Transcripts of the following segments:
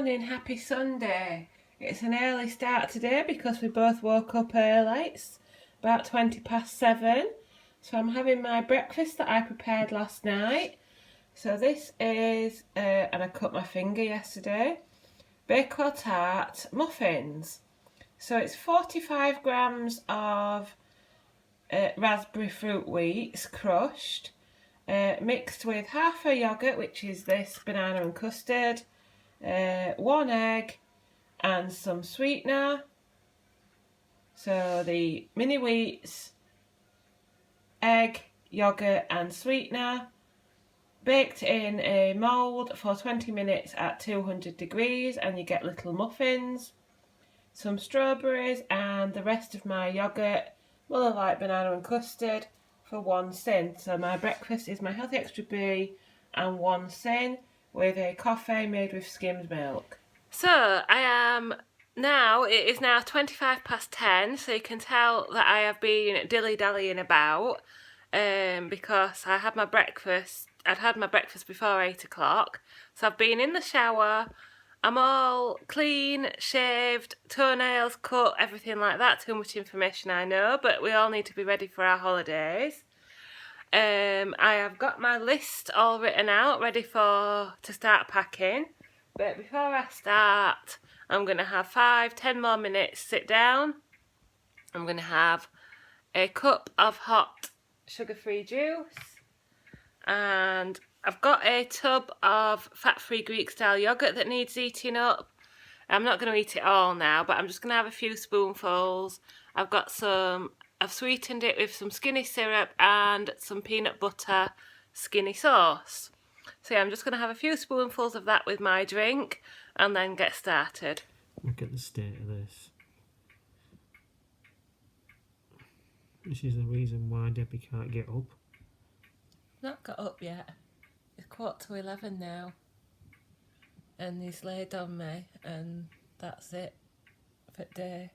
morning, happy Sunday. It's an early start today because we both woke up early. It's about 7:20. So I'm having my breakfast that I prepared last night. So this is, and I cut my finger yesterday, Bakewell Tart muffins. So it's 45 grams of raspberry fruit wheats crushed, mixed with half a yoghurt, which is this banana and custard, 1 egg and some sweetener. So the mini wheats, egg, yoghurt and sweetener, baked in a mould for 20 minutes at 200 degrees, and you get little muffins, some strawberries, and the rest of my yoghurt, Muller Light banana and custard, for 1 cent. So my breakfast is my healthy extra B and 1 cent with a coffee made with skimmed milk. So it is now 10:25, so you can tell that I have been dilly-dallying about because I'd had my breakfast before 8 o'clock. So I've been in the shower, I'm all clean, shaved, toenails cut, everything like that. Too much information, I know, but we all need to be ready for our holidays. I have got my list all written out, ready to start packing. But before I start, I'm going to have 5-10 more minutes sit down. I'm going to have a cup of hot sugar-free juice, and I've got a tub of fat-free Greek-style yoghurt that needs eating up. I'm not going to eat it all now, but I'm just going to have a few spoonfuls. I've sweetened it with some skinny syrup and some peanut butter skinny sauce. So yeah, I'm just going to have a few spoonfuls of that with my drink and then get started. Look at the state of this. This is the reason why Debbie can't get up. Not got up yet. It's 11:15 now. And he's laid on me, and that's it for the day.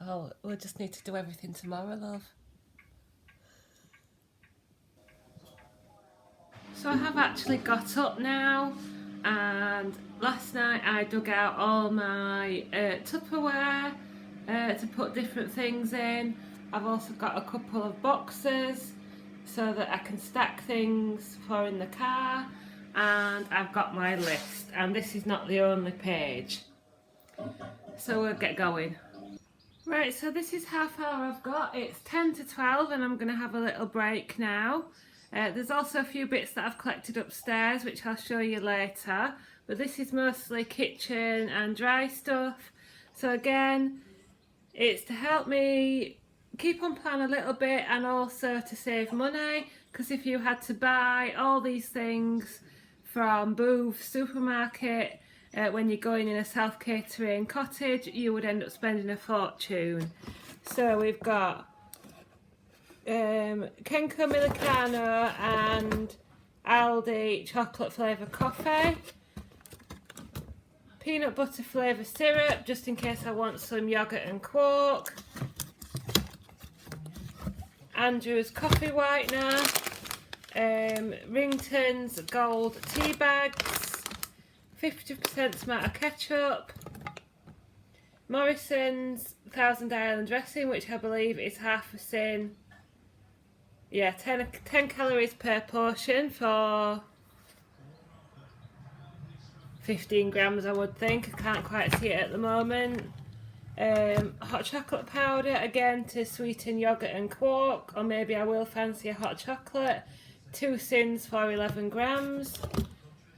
Oh, we'll just need to do everything tomorrow, love. So I have actually got up now, and last night I dug out all my Tupperware to put different things in. I've also got a couple of boxes so that I can stack things for in the car, and I've got my list, and this is not the only page. So we'll get going. Right, so this is how far I've got. It's 10 to 12 and I'm going to have a little break now. There's also a few bits that I've collected upstairs which I'll show you later, but this is mostly kitchen and dry stuff. So again, it's to help me keep on plan a little bit and also to save money, because if you had to buy all these things from Booth's supermarket when you're going in a self-catering cottage, you would end up spending a fortune. So we've got Kenko Millicano and Aldi chocolate flavour coffee, peanut butter flavour syrup just in case I want some yoghurt and quark, Andrew's coffee whitener, Rington's gold tea bags, 50% tomato ketchup, Morrison's Thousand Island dressing, which I believe is half a tin. Yeah, 10 calories per portion for 15 grams, I would think. I can't quite see it at the moment. Hot chocolate powder, again to sweeten yoghurt and quark, or maybe I will fancy a hot chocolate. 2 sins for 11 grams.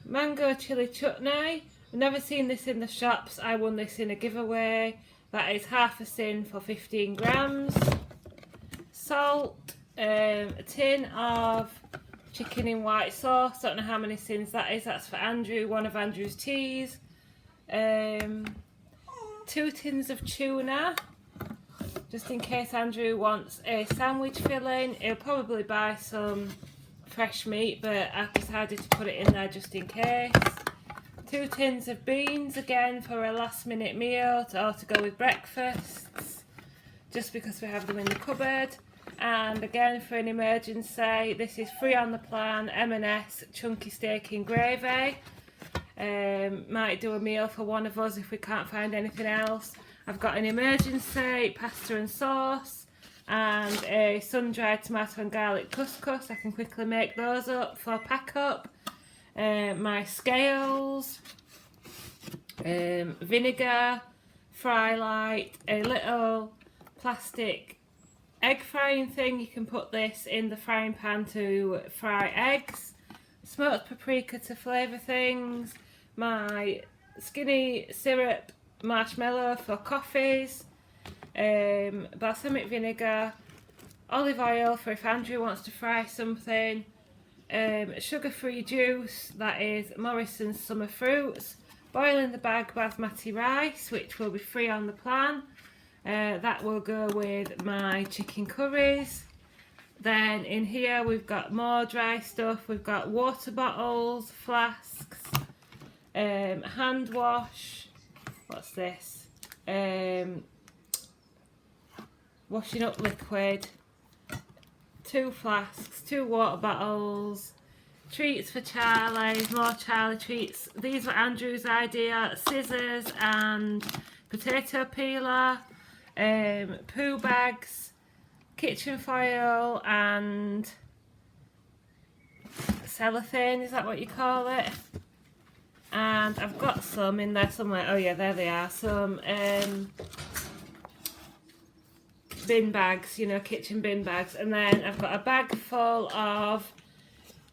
Mango chili chutney. I've never seen this in the shops. I won this in a giveaway. That is half a sin for 15 grams. Salt. A tin of chicken in white sauce. Don't know how many sins that is. That's for Andrew. One of Andrew's teas. 2 tins of tuna, just in case Andrew wants a sandwich filling. He'll probably buy some fresh meat, but I've decided to put it in there just in case. 2 tins of beans, again for a last minute meal or to go with breakfasts, just because we have them in the cupboard. And again, for an emergency, this is free on the plan M&S chunky steak in gravy. Might do a meal for one of us if we can't find anything else. I've got an emergency pasta and sauce and a sun-dried tomato and garlic couscous. I can quickly make those up for pack up. My scales, vinegar, fry light, a little plastic egg frying thing. You can put this in the frying pan to fry eggs. Smoked paprika to flavour things. My skinny syrup marshmallow for coffees. Balsamic vinegar. Olive oil for if Andrew wants to fry something. Sugar-free juice, that is Morrison's Summer Fruits. Boil in the bag basmati rice, which will be free on the plan. That will go with my chicken curries. Then in here we've got more dry stuff. We've got water bottles, flasks, hand wash. What's this? Washing up liquid. 2 flasks, 2 water bottles. Treats for Charlie, more Charlie treats. These were Andrew's idea. Scissors and potato peeler. Poo bags, kitchen foil and cellophane, is that what you call it? And I've got some in there somewhere. Oh yeah, there they are. Some bin bags, you know, kitchen bin bags. And then I've got a bag full of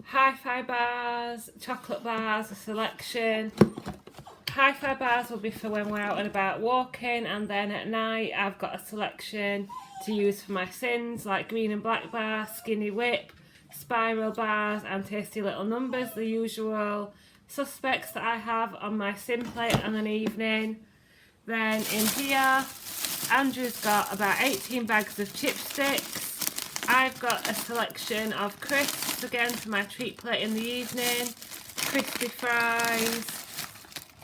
hi-fi bars, chocolate bars, a selection. Hi-fi bars will be for when we're out and about walking, and then at night I've got a selection to use for my sins, like green and black bars, skinny whip, spiral bars and tasty little numbers, the usual suspects that I have on my sin plate on an evening. Then in here Andrew's got about 18 bags of chipsticks. I've got a selection of crisps again for my treat plate in the evening, crispy fries,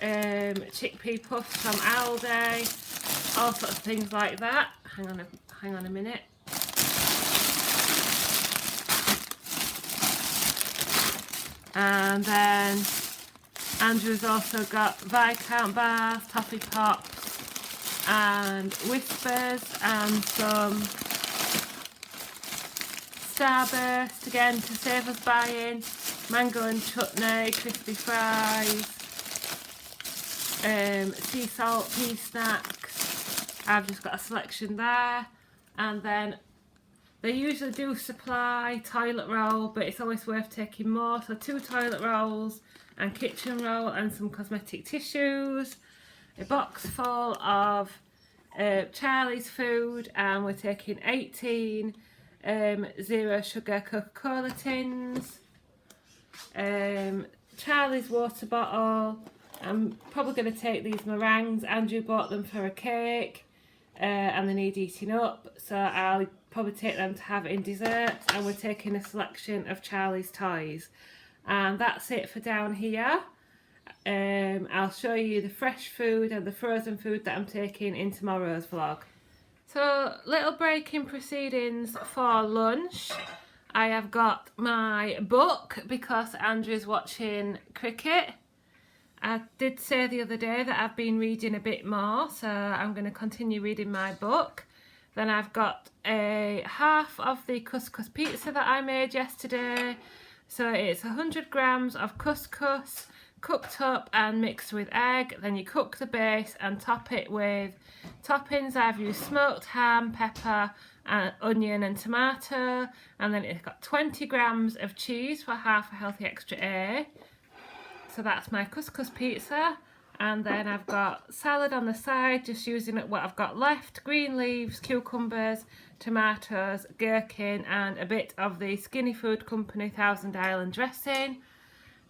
chickpea puffs from Aldi, all sorts of things like that. Hang on a minute. And then Andrew's also got Viscount bars, toffee pops and whispers and some Starburst again to save us buying, mango and chutney, crispy fries, sea salt, pea snacks. I've just got a selection there. And then they usually do supply toilet roll, but it's always worth taking more. So 2 toilet rolls and kitchen roll and some cosmetic tissues. A box full of Charlie's food, and we're taking 18 zero sugar Coca-Cola tins. Charlie's water bottle. I'm probably going to take these meringues. Andrew bought them for a cake and they need eating up, so I'll probably take them to have in dessert. And we're taking a selection of Charlie's toys. And that's it for down here. I'll show you the fresh food and the frozen food that I'm taking in tomorrow's vlog. So, little break in proceedings for lunch. I have got my book because Andrew's watching cricket. I did say the other day that I've been reading a bit more, so I'm going to continue reading my book. Then I've got a half of the couscous pizza that I made yesterday. So it's 100 grams of couscous, cooked up and mixed with egg. Then you cook the base and top it with toppings. I've used smoked ham, pepper, and onion and tomato. And then it's got 20 grams of cheese for half a healthy extra A. So that's my couscous pizza. And then I've got salad on the side, just using what I've got left. Green leaves, cucumbers, tomatoes, gherkin and a bit of the Skinny Food Company Thousand Island dressing.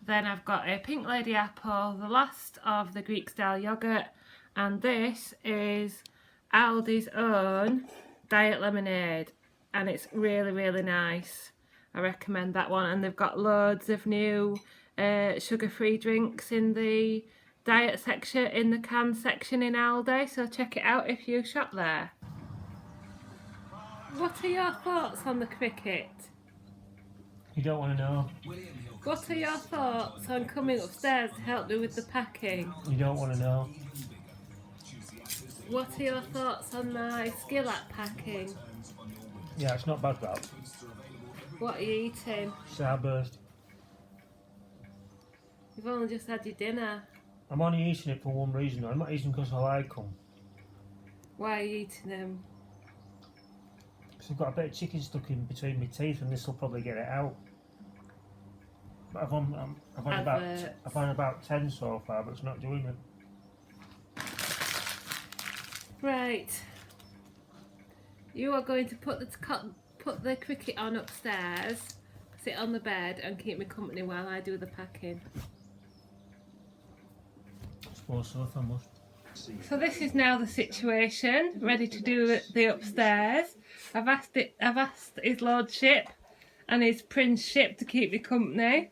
Then I've got a pink lady apple, the last of the Greek style yoghurt, and this is Aldi's own diet lemonade, and it's really, really nice. I recommend that one. And they've got loads of new sugar-free drinks in the diet section, in the can section in Aldi, so check it out if you shop there. What are your thoughts on the cricket? You don't want to know. What are your thoughts on coming upstairs to help me with the packing? You don't want to know. What are your thoughts on my skill at packing? Yeah, it's not bad that. What are you eating? Starburst. You've only just had your dinner. I'm only eating it for one reason. I'm not eating because I like them. Why are you eating them? Because I've got a bit of chicken stuck in between my teeth, and this will probably get it out. But I've had about 10 so far, but it's not doing it. Right. You are going to put the cricket on upstairs, sit on the bed, and keep me company while I do the packing. I suppose so, if I must. So this is now the situation, ready to do the upstairs. I've asked his lordship and his princeship to keep me company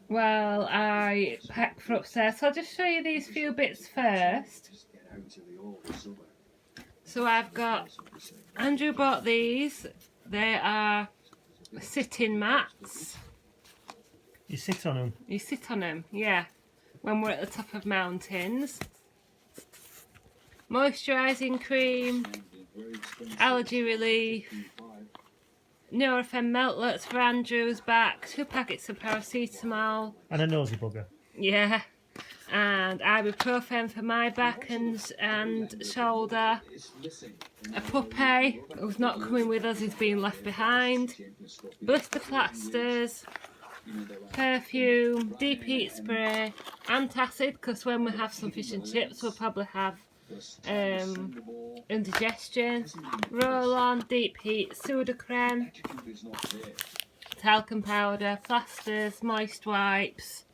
while I pack for upstairs. So I'll just show you these few bits first. So I've got, Andrew bought these. They are sitting mats. You sit on them? You sit on them, yeah, when we're at the top of mountains. Moisturising cream, allergy relief, Nurofen meltlets for Andrew's back, 2 packets of paracetamol. And a nosy bugger. Yeah. And ibuprofen for my back and shoulder. A puppy who's not coming with us, he's been left behind. Blister plasters. Perfume, deep heat spray, antacid, because when we have some fish and chips we'll probably have indigestion. Roll on, deep heat, Sudocrem, talcum powder, plasters, moist wipes.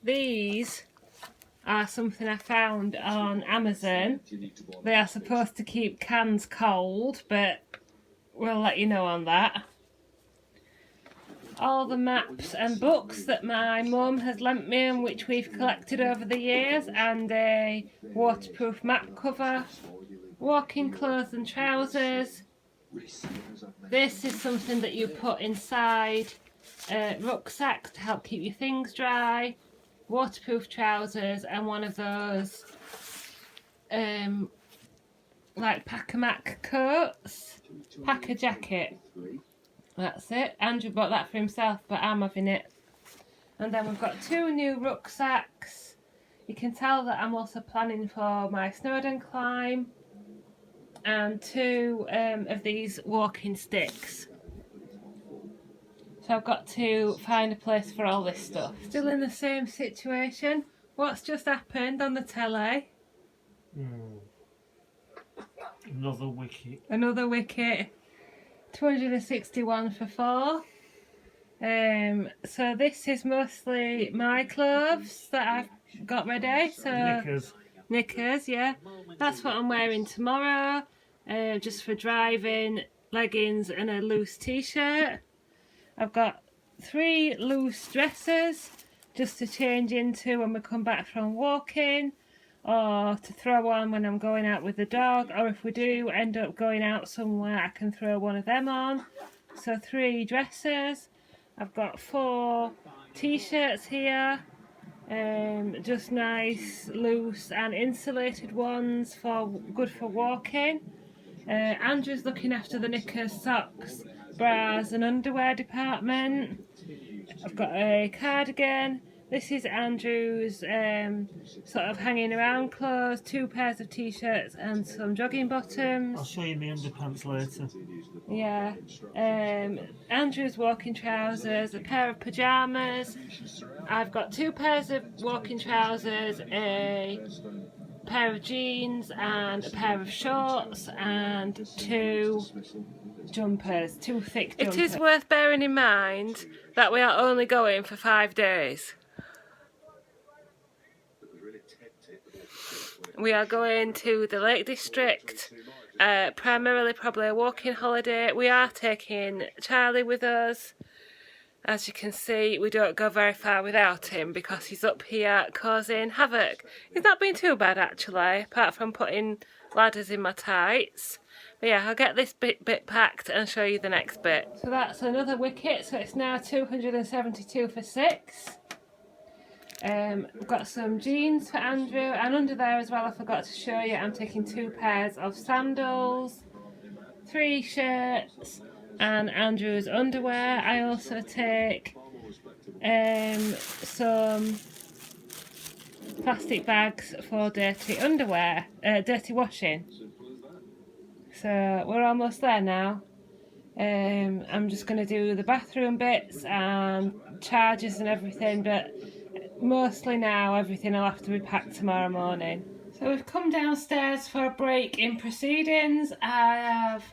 These are something I found on Amazon. They are supposed to keep cans cold, but we'll let you know on that. All the maps and books that my mum has lent me and which we've collected over the years, and a waterproof map cover, walking clothes and trousers. This is something that you put inside rucksacks to help keep your things dry, waterproof trousers, and one of those like pack-a-mac coats, packer jacket. That's it. Andrew bought that for himself, but I'm having it. And then we've got 2 new rucksacks. You can tell that I'm also planning for my Snowdon climb. And 2 of these walking sticks. So I've got to find a place for all this stuff. Still in the same situation. What's just happened on the telly? Another wicket. Another wicket. 261 for 4. So this is mostly my clothes that I've got ready. So knickers, yeah. That's what I'm wearing tomorrow. Just for driving, leggings and a loose t-shirt. I've got 3 loose dresses just to change into when we come back from walking, or to throw on when I'm going out with the dog, or if we do end up going out somewhere I can throw one of them on. So 3 dresses. I've got 4 t-shirts here, just nice loose and insulated ones good for walking. Andrew's looking after the knickers, socks, bras and underwear department. I've got a cardigan. This is Andrew's sort of hanging around clothes, 2 pairs of t-shirts and some jogging bottoms. I'll show you my underpants later. Yeah. Andrew's walking trousers, a pair of pyjamas. I've got 2 pairs of walking trousers, a pair of jeans and a pair of shorts, and 2 jumpers, 2 thick jumpers. It is worth bearing in mind that we are only going for 5 days. We are going to the Lake District, primarily probably a walking holiday. We are taking Charlie with us. As you can see, we don't go very far without him because he's up here causing havoc. He's not been too bad actually, apart from putting ladders in my tights. But yeah, I'll get this bit packed and show you the next bit. So that's another wicket, so it's now 272 for 6. I've got some jeans for Andrew, and under there as well, I forgot to show you, I'm taking 2 pairs of sandals, 3 shirts, and Andrew's underwear. I also take some plastic bags for dirty underwear, dirty washing. So we're almost there now. I'm just going to do the bathroom bits and charges and everything, but mostly now everything will have to be packed tomorrow morning. So we've come downstairs for a break in proceedings. I have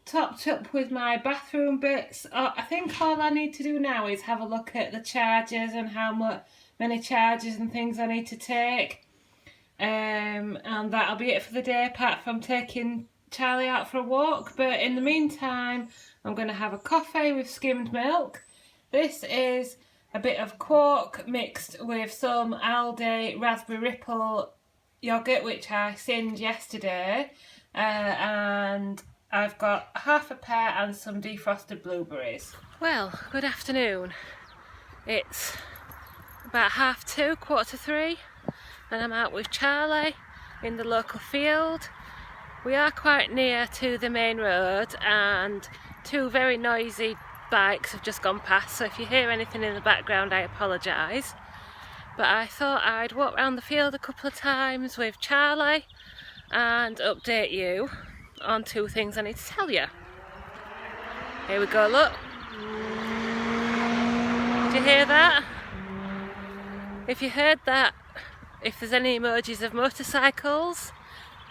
topped up with my bathroom bits. I think all I need to do now is have a look at the charges and how many charges and things I need to take. And that'll be it for the day, apart from taking Charlie out for a walk. But in the meantime, I'm going to have a coffee with skimmed milk. This is a bit of quark mixed with some Aldi raspberry ripple yoghurt, which I sinned yesterday, and I've got half a pear and some defrosted blueberries. Well, good afternoon. It's about 2:30, 2:45, and I'm out with Charlie in the local field. We are quite near to the main road, and 2 very noisy bikes have just gone past, so if you hear anything in the background I apologise. But I thought I'd walk around the field a couple of times with Charlie and update you on 2 things I need to tell you. Here we go, look. Did you hear that? If you heard that, if there's any emojis of motorcycles,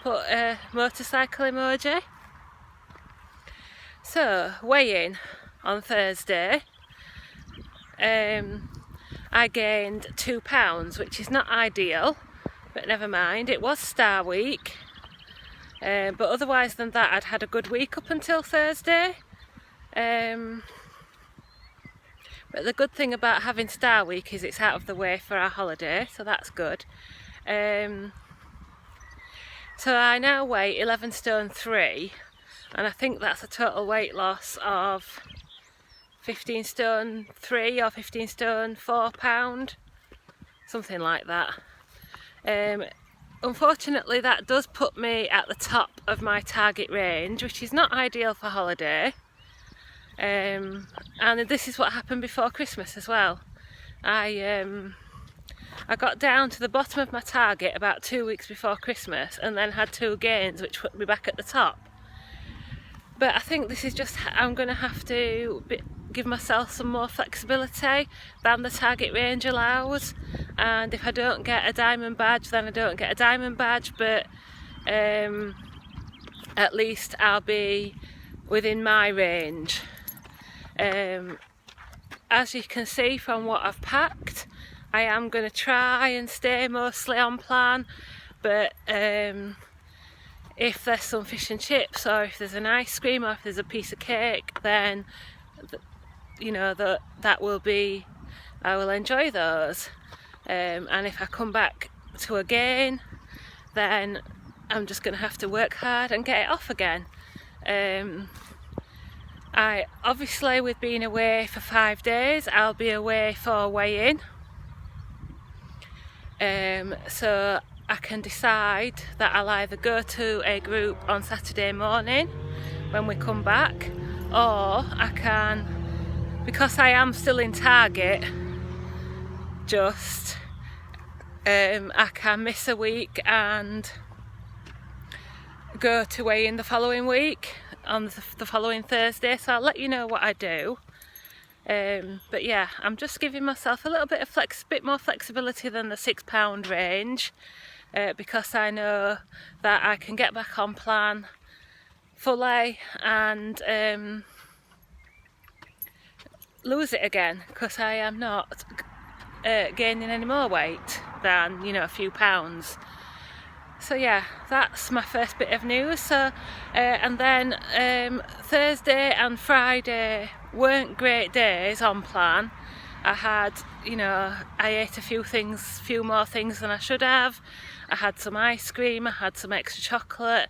put a motorcycle emoji. So, weigh-in on Thursday, I gained 2 pounds, which is not ideal, but never mind. It was Star Week, but otherwise than that I'd had a good week up until Thursday. But the good thing about having Star Week is it's out of the way for our holiday, so that's good. So I now weigh 11 stone 3, and I think that's a total weight loss of 15 stone 3 or 15 stone 4 pound, something like that. Unfortunately that does put me at the top of my target range, which is not ideal for holiday. And this is what happened before Christmas as well. I got down to the bottom of my target about 2 weeks before Christmas, and then had 2 gains which put me back at the top. But I think this is just, I'm going to have to give myself some more flexibility than the target range allows, and if I don't get a diamond badge then I don't get a diamond badge, but at least I'll be within my range. As you can see from what I've packed, I am going to try and stay mostly on plan, but if there's some fish and chips, or if there's an ice cream, or if there's a piece of cake, then you know that will be, I will enjoy those. And if I come back to a gain, then I'm just going to have to work hard and get it off again. I obviously, with being away for 5 days, I'll be away for weigh-in. So I can decide that I'll either go to a group on Saturday morning when we come back, or I can, because I am still in target, I can miss a week and go to weigh in the following week on the following Thursday, so I'll let you know what I do. But yeah, I'm just giving myself a little bit of bit more flexibility than the £6 range, because I know that I can get back on plan fully and lose it again, because I am not gaining any more weight than, you know, a few pounds. So yeah, that's my first bit of news. So and then Thursday and Friday weren't great days on plan. I had, you know, I ate a few more things than I should have. I had some ice cream, I had some extra chocolate,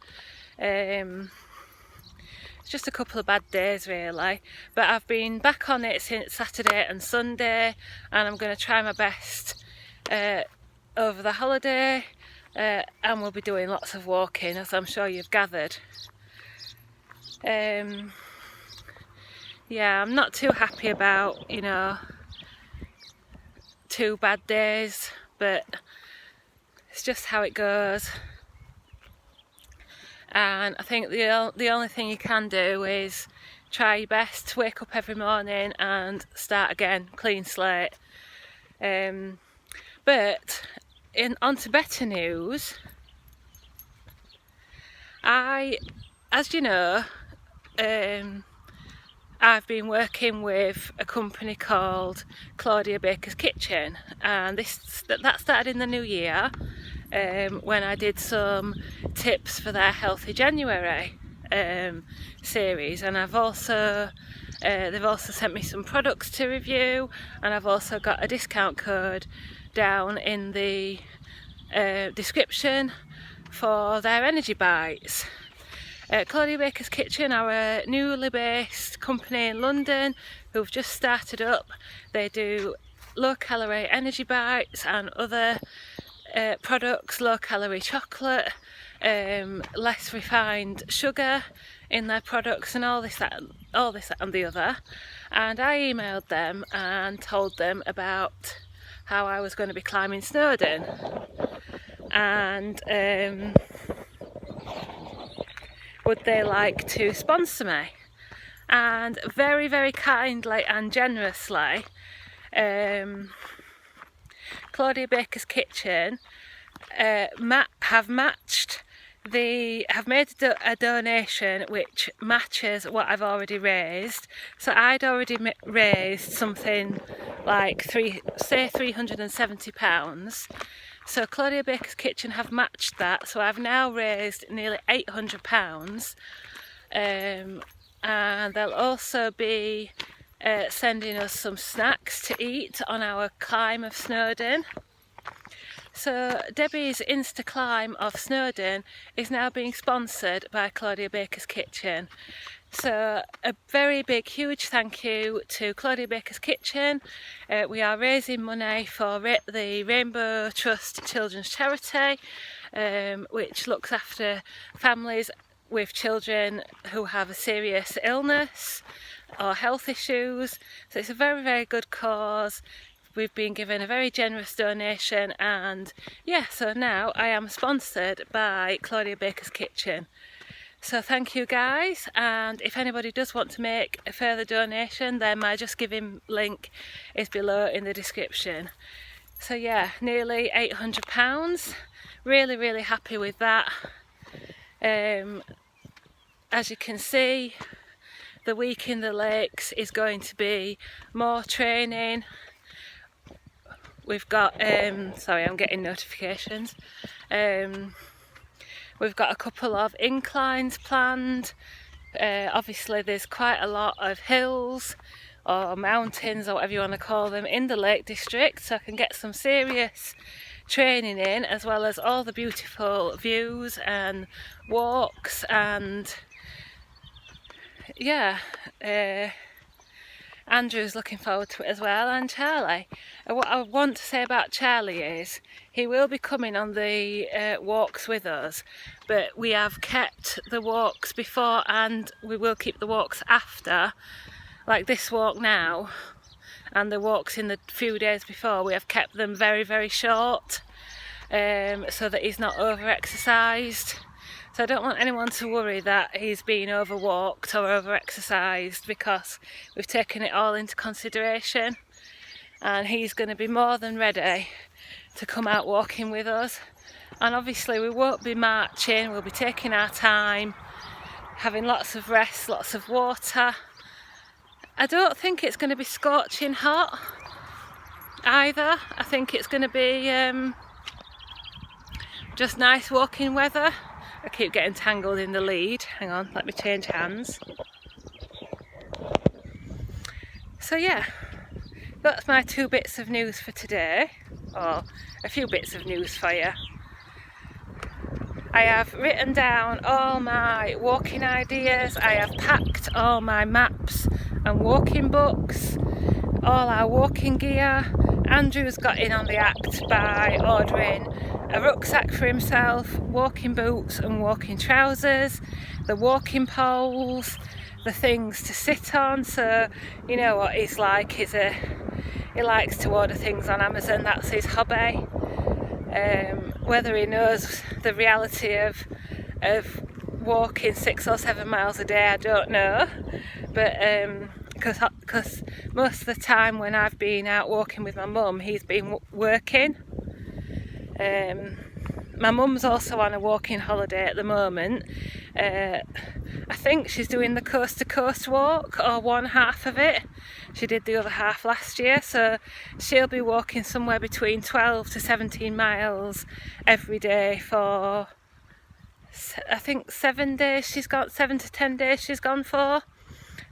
just a couple of bad days really, but I've been back on it since Saturday and Sunday, and I'm going to try my best over the holiday, and we'll be doing lots of walking, as I'm sure you've gathered. Yeah, I'm not too happy about, you know, 2 bad days, but it's just how it goes. And I think the only thing you can do is try your best to wake up every morning and start again, clean slate. But on to better news. As you know, I've been working with a company called Claudia Baker's Kitchen, and that started in the new year, when I did some tips for their Healthy January series, and they've also sent me some products to review, and I've also got a discount code down in the description for their energy bites. Claudia Baker's Kitchen are a newly based company in London who've just started up. They do low calorie energy bites and other products, low calorie chocolate, less refined sugar in their products, and all this, that and the other. And I emailed them and told them about how I was going to be climbing Snowdon, and would they like to sponsor me? And very, very kindly and generously, Claudia Baker's Kitchen have made a donation which matches what I've already raised. So I'd already raised something like £370. So Claudia Baker's Kitchen have matched that, so I've now raised nearly £800, and they'll also be sending us some snacks to eat on our climb of Snowdon. So Debbie's Insta climb of Snowdon is now being sponsored by Claudia Baker's Kitchen. So a very big, huge thank you to Claudia Baker's Kitchen. We are raising money for the Rainbow Trust Children's Charity, which looks after families with children who have a serious illness or health issues. So it's a very, very good cause. We've been given a very generous donation, and yeah, so now I am sponsored by Claudia Baker's Kitchen. So thank you guys, and if anybody does want to make a further donation, then my Just Giving link is below in the description. So yeah, nearly £800. Really, really happy with that. As you can see, the week in the lakes is going to be more training. We've got, sorry, I'm getting notifications. We've got a couple of inclines planned. Obviously there's quite a lot of hills or mountains or whatever you want to call them in the Lake District, so I can get some serious training in, as well as all the beautiful views and walks, and yeah, Andrew's looking forward to it as well, and Charlie. And what I want to say about Charlie is he will be coming on the walks with us, but we have kept the walks before and we will keep the walks after, like this walk now and the walks in the few days before. We have kept them very, very short, so that he's not over-exercised. So I don't want anyone to worry that he's been overwalked or over-exercised, because we've taken it all into consideration, and he's going to be more than ready to come out walking with us. And obviously we won't be marching, we'll be taking our time, having lots of rest, lots of water. I don't think it's going to be scorching hot either. I think it's going to be just nice walking weather. I keep getting tangled in the lead. Hang on, let me change hands. So yeah, that's my 2 bits of news for today, or a few bits of news for you. I have written down all my walking ideas. I have packed all my maps and walking books, all our walking gear. Andrew's got in on the act by ordering a rucksack for himself, walking boots and walking trousers, the walking poles, the things to sit on. So you know what he's like, he likes to order things on Amazon, that's his hobby. Whether he knows the reality of walking 6 or 7 miles a day, I don't know, but because most of the time when I've been out walking with my mum, he's been working. My mum's also on a walking holiday at the moment. I think she's doing the coast to coast walk, or one half of it. She did the other half last year, so she'll be walking somewhere between 12 to 17 miles every day for, I think 7 days she's got, 7 to 10 days she's gone for.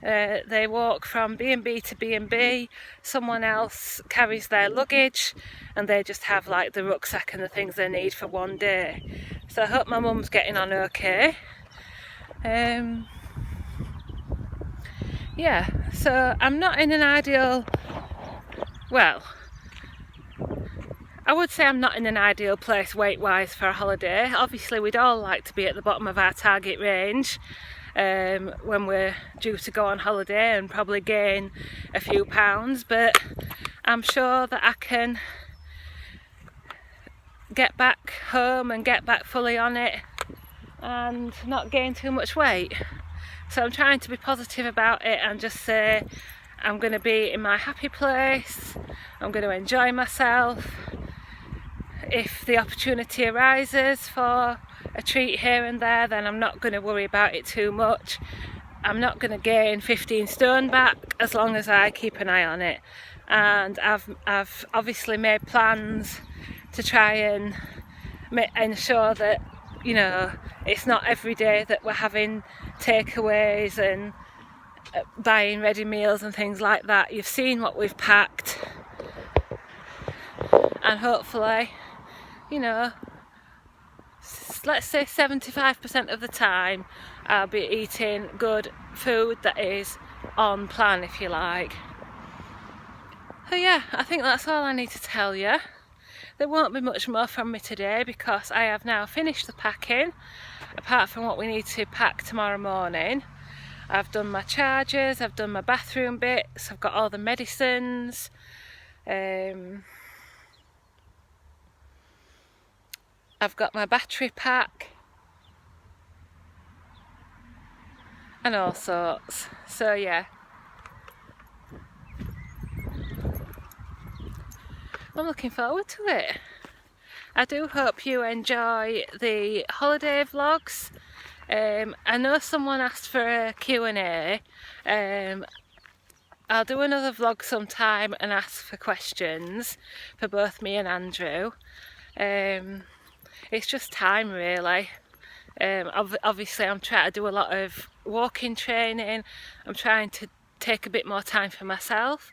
They walk from B&B to B&B, someone else carries their luggage, and they just have like the rucksack and the things they need for one day. So I hope my mum's getting on okay. Yeah, so I'm not in an ideal, well, I would say I'm not in an ideal place weight-wise for a holiday. Obviously we'd all like to be at the bottom of our target range when we're due to go on holiday and probably gain a few pounds, but I'm sure that I can get back home and get back fully on it and not gain too much weight. So I'm trying to be positive about it and just say I'm going to be in my happy place, I'm going to enjoy myself. If the opportunity arises for a treat here and there, then I'm not going to worry about it too much. I'm not going to gain 15 stone back as long as I keep an eye on it. And I've obviously made plans to try and ensure that, you know, it's not every day that we're having takeaways and buying ready meals and things like that. You've seen what we've packed, and hopefully, you know, let's say 75% of the time I'll be eating good food that is on plan, if you like. So yeah, I think that's all I need to tell you. There won't be much more from me today because I have now finished the packing, apart from what we need to pack tomorrow morning. I've done my chargers, I've done my bathroom bits, I've got all the medicines, I've got my battery pack and all sorts. So yeah, I'm looking forward to it. I do hope you enjoy the holiday vlogs. I know someone asked for a Q&A. I'll do another vlog sometime and ask for questions for both me and Andrew. It's just time really. Obviously I'm trying to do a lot of walking training. I'm trying to take a bit more time for myself,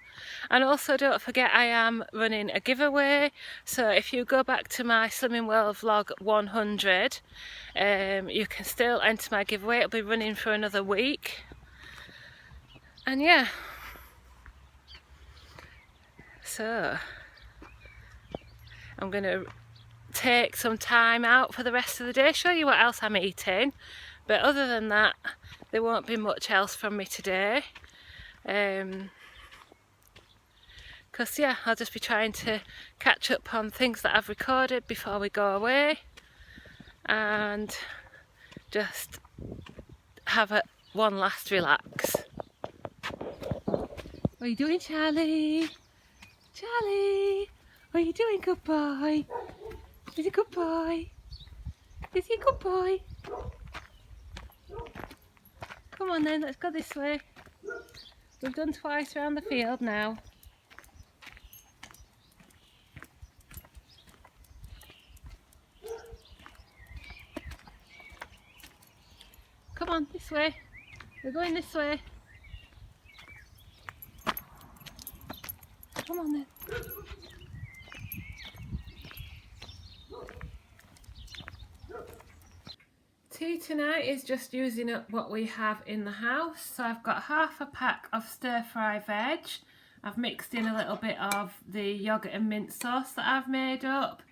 and also don't forget I am running a giveaway. So if you go back to my Slimming World vlog 100, you can still enter my giveaway. It'll be running for another week, and yeah, so I'm gonna take some time out for the rest of the day, show you what else I'm eating, but other than that there won't be much else from me today. Because yeah, I'll just be trying to catch up on things that I've recorded before we go away and just have one last relax. What are you doing, Charlie? Charlie, what are you doing, good boy? Is he a good boy? Is he a good boy? Come on then, let's go this way. We've done twice around the field now. Come on, this way. We're going this way. Come on then. tea tonight is just using up what we have in the house. So I've got half a pack of stir-fry veg. I've mixed in a little bit of the yoghurt and mint sauce that I've made up.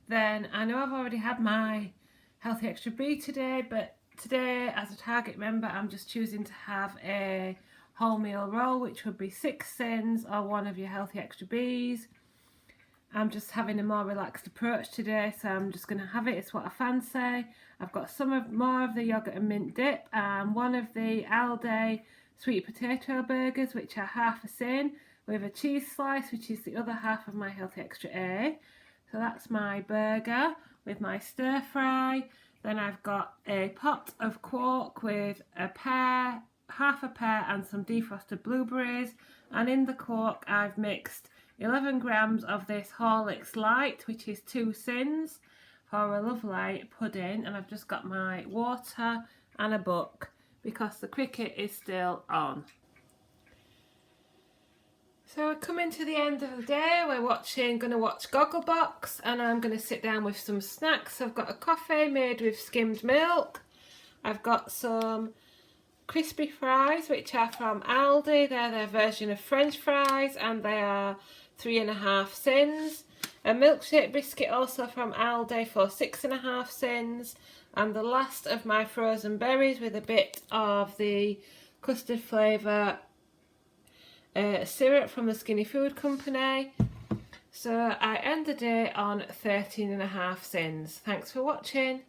Then I know I've already had my Healthy Extra Brie today, but today as a Target member I'm just choosing to have a wholemeal roll, which would be 6 sins or one of your Healthy Extra B's. I'm just having a more relaxed approach today, so I'm just going to have it. It's what I fancy. I've got more of the yoghurt and mint dip and one of the Aldi sweet potato burgers, which are half a sin, with a cheese slice, which is the other half of my Healthy Extra A. So that's my burger with my stir fry. Then I've got a pot of quark with half a pear and some defrosted blueberries. And in the quark I've mixed 11 grams of this Horlicks Light, which is 2 sins, for a lovely pudding. And I've just got my water and a book because the cricket is still on. So we're coming to the end of the day. We're going to watch Gogglebox, and I'm going to sit down with some snacks. I've got a coffee made with skimmed milk. I've got some crispy fries, which are from Aldi. They're their version of French fries, and they are 3.5 sins. A milkshake biscuit also from Aldi for 6.5 sins. And the last of my frozen berries with a bit of the custard flavour syrup from the Skinny Food Company. So I end the day on 13.5 sins. Thanks for watching.